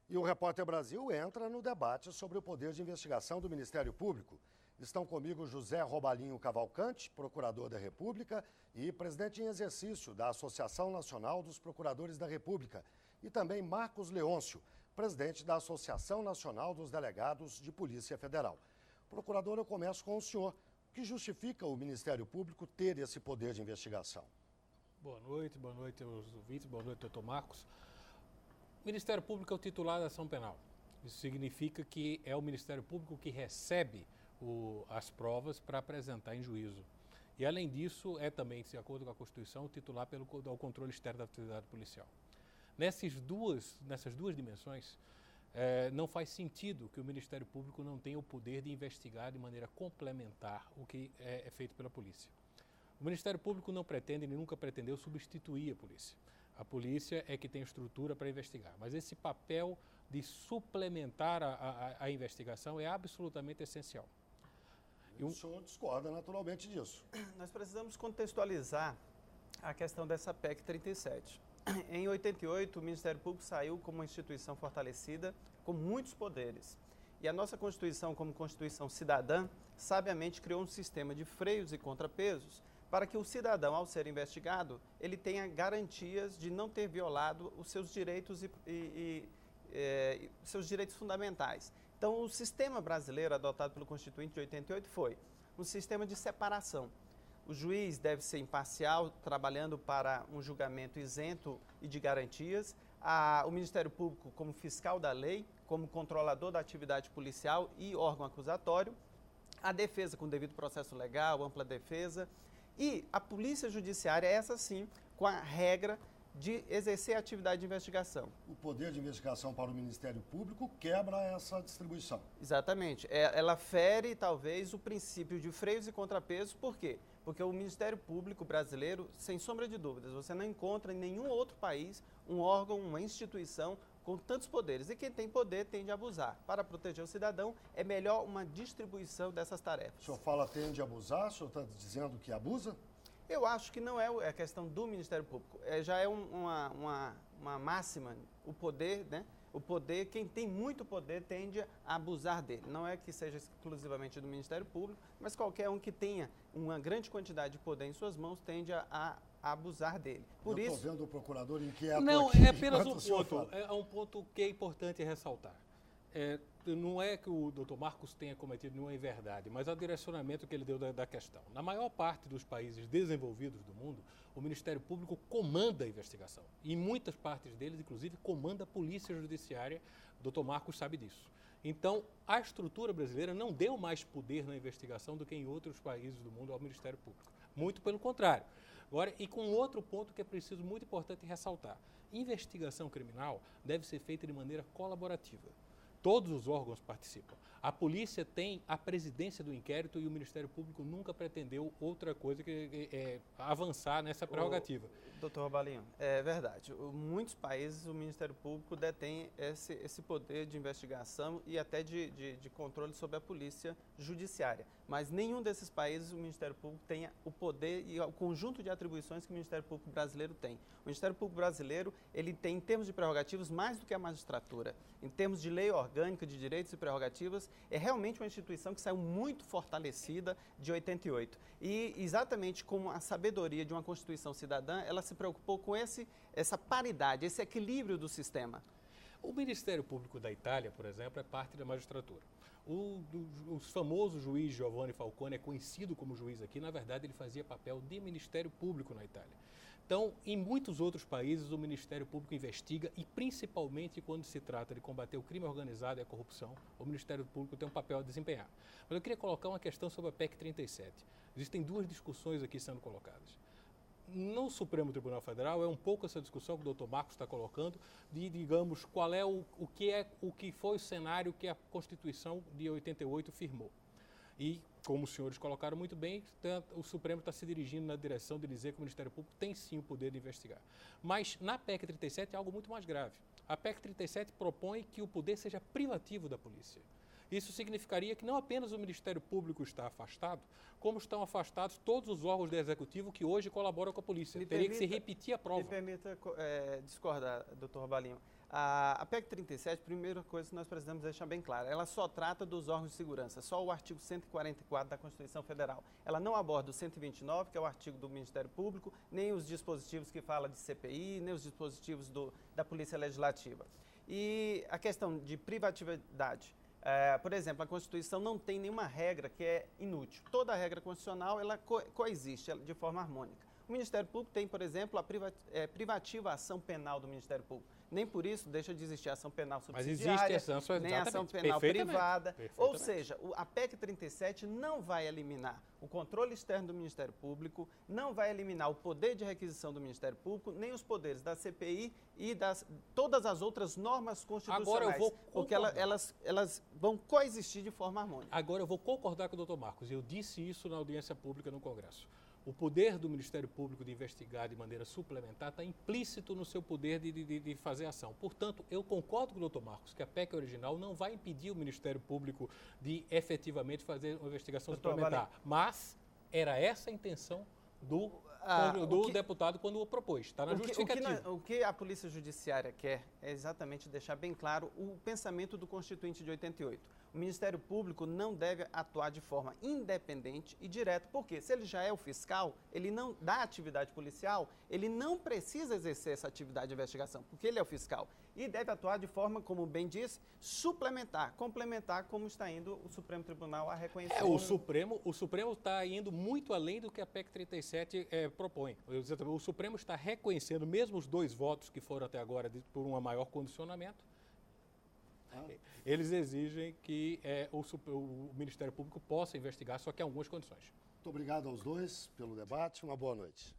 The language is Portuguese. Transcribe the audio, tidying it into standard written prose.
E o Repórter Brasil entra no debate sobre o poder de investigação do Ministério Público. Estão comigo José Robalinho Cavalcante, procurador da República e presidente em exercício da Associação Nacional dos Procuradores da República. E também Marcos Leôncio, presidente da Associação Nacional dos Delegados de Polícia Federal. Procurador, eu começo com o senhor. O que justifica o Ministério Público ter esse poder de investigação? Boa noite aos ouvintes, boa noite, doutor Marcos. O Ministério Público é o titular da ação penal. Isso significa que é o Ministério Público que recebe as provas para apresentar em juízo. E, além disso, é também, de acordo com a Constituição, o titular ao controle externo da atividade policial. Nessas duas dimensões, não faz sentido que o Ministério Público não tenha o poder de investigar de maneira complementar o que é feito pela polícia. O Ministério Público não pretende, nem nunca pretendeu substituir a polícia. A polícia é que tem estrutura para investigar, mas esse papel de suplementar a investigação é absolutamente essencial. O senhor discorda naturalmente disso. Nós precisamos contextualizar a questão dessa PEC 37. Em 88, o Ministério Público saiu como uma instituição fortalecida, com muitos poderes. E a nossa Constituição, como Constituição cidadã, sabiamente criou um sistema de freios e contrapesos para que o cidadão, ao ser investigado, ele tenha garantias de não ter violado os seus direitos seus direitos fundamentais. Então, o sistema brasileiro adotado pelo Constituinte de 88 foi um sistema de separação. O juiz deve ser imparcial, trabalhando para um julgamento isento e de garantias. O Ministério Público como fiscal da lei, como controlador da atividade policial e órgão acusatório. A defesa com devido processo legal, ampla defesa. E a Polícia Judiciária, essa sim, com a regra de exercer a atividade de investigação. O poder de investigação para o Ministério Público quebra essa distribuição. Exatamente. Ela fere, talvez, o princípio de freios e contrapesos. Por quê? Porque o Ministério Público brasileiro, sem sombra de dúvidas, você não encontra em nenhum outro país um órgão, uma instituição com tantos poderes. E quem tem poder tende a abusar. Para proteger o cidadão, é melhor uma distribuição dessas tarefas. O senhor fala tende a abusar? O senhor está dizendo que abusa? Eu acho que não é a questão do Ministério Público. Já é uma máxima. O poder, né? O poder, quem tem muito poder tende a abusar dele. Não é que seja exclusivamente do Ministério Público, mas qualquer um que tenha uma grande quantidade de poder em suas mãos tende a abusar dele. Eu estou vendo o procurador inquieto Não, aqui, é apenas um ponto. É um ponto que é importante ressaltar. Não é que o doutor Marcos tenha cometido nenhuma inverdade, mas é o direcionamento que ele deu da questão. Na maior parte dos países desenvolvidos do mundo, o Ministério Público comanda a investigação. E em muitas partes deles, inclusive, comanda a Polícia Judiciária. O doutor Marcos sabe disso. Então, a estrutura brasileira não deu mais poder na investigação do que em outros países do mundo ao Ministério Público. Muito pelo contrário. Agora, e com outro ponto que é preciso, muito importante ressaltar. Investigação criminal deve ser feita de maneira colaborativa. Todos os órgãos participam. A polícia tem a presidência do inquérito e o Ministério Público nunca pretendeu outra coisa que avançar nessa prerrogativa. Doutor Robalinho, é verdade. Em muitos países o Ministério Público detém esse poder de investigação e até de controle sobre a polícia judiciária. Mas nenhum desses países o Ministério Público tenha o poder e o conjunto de atribuições que o Ministério Público brasileiro tem. O Ministério Público brasileiro, ele tem, em termos de prerrogativas, mais do que a magistratura. Em termos de lei orgânica de direitos e prerrogativas, é realmente uma instituição que saiu muito fortalecida de 88. E exatamente como a sabedoria de uma Constituição cidadã, ela se preocupou com essa paridade, esse equilíbrio do sistema. O Ministério Público da Itália, por exemplo, é parte da magistratura. O famoso juiz Giovanni Falcone é conhecido como juiz aqui, na verdade ele fazia papel de Ministério Público na Itália. Então, em muitos outros países, o Ministério Público investiga e, principalmente, quando se trata de combater o crime organizado e a corrupção, o Ministério Público tem um papel a desempenhar. Mas eu queria colocar uma questão sobre a PEC 37. Existem duas discussões aqui sendo colocadas. No Supremo Tribunal Federal é um pouco essa discussão que o doutor Marcos está colocando, de, digamos, qual é o que foi o cenário que a Constituição de 88 firmou. E, como os senhores colocaram muito bem, o Supremo está se dirigindo na direção de dizer que o Ministério Público tem sim o poder de investigar. Mas na PEC 37 é algo muito mais grave. A PEC 37 propõe que o poder seja privativo da polícia. Isso significaria que não apenas o Ministério Público está afastado, como estão afastados todos os órgãos do Executivo que hoje colaboram com a polícia. Teria que se repetir a prova. Me permita discordar, doutor Robalinho. A PEC 37, primeira coisa que nós precisamos deixar bem clara, ela só trata dos órgãos de segurança, só o artigo 144 da Constituição Federal. Ela não aborda o 129, que é o artigo do Ministério Público, nem os dispositivos que fala de CPI, nem os dispositivos da Polícia Legislativa. E a questão de privatividade, por exemplo, a Constituição não tem nenhuma regra que é inútil. Toda regra constitucional ela coexiste de forma harmônica. O Ministério Público tem, por exemplo, a privativa ação penal do Ministério Público. Nem por isso deixa de existir ação penal subsidiária, nem ação penal privada. Ou seja, a PEC 37 não vai eliminar o controle externo do Ministério Público, não vai eliminar o poder de requisição do Ministério Público, nem os poderes da CPI e todas as outras normas constitucionais. Agora eu vou porque elas vão coexistir de forma harmônica. Agora eu vou concordar com o doutor Marcos. Eu disse isso na audiência pública no Congresso. O poder do Ministério Público de investigar de maneira suplementar está implícito no seu poder de fazer ação. Portanto, eu concordo com o doutor Marcos que a PEC original não vai impedir o Ministério Público de efetivamente fazer uma investigação suplementar. Mas era essa a intenção do deputado quando o propôs. Está na justificativa. O que a Polícia Judiciária quer é exatamente deixar bem claro o pensamento do Constituinte de 88. O Ministério Público não deve atuar de forma independente e direta, porque se ele já é o fiscal, ele não dá atividade policial, ele não precisa exercer essa atividade de investigação, porque ele é o fiscal. E deve atuar de forma, como bem disse, suplementar, complementar, como está indo o Supremo Tribunal a reconhecer. O Supremo está indo muito além do que a PEC 37 propõe. O Supremo está reconhecendo, mesmo os 2 votos que foram até agora por um maior condicionamento, eles exigem que o Ministério Público possa investigar, só que em algumas condições. Muito obrigado aos dois pelo debate. Uma boa noite.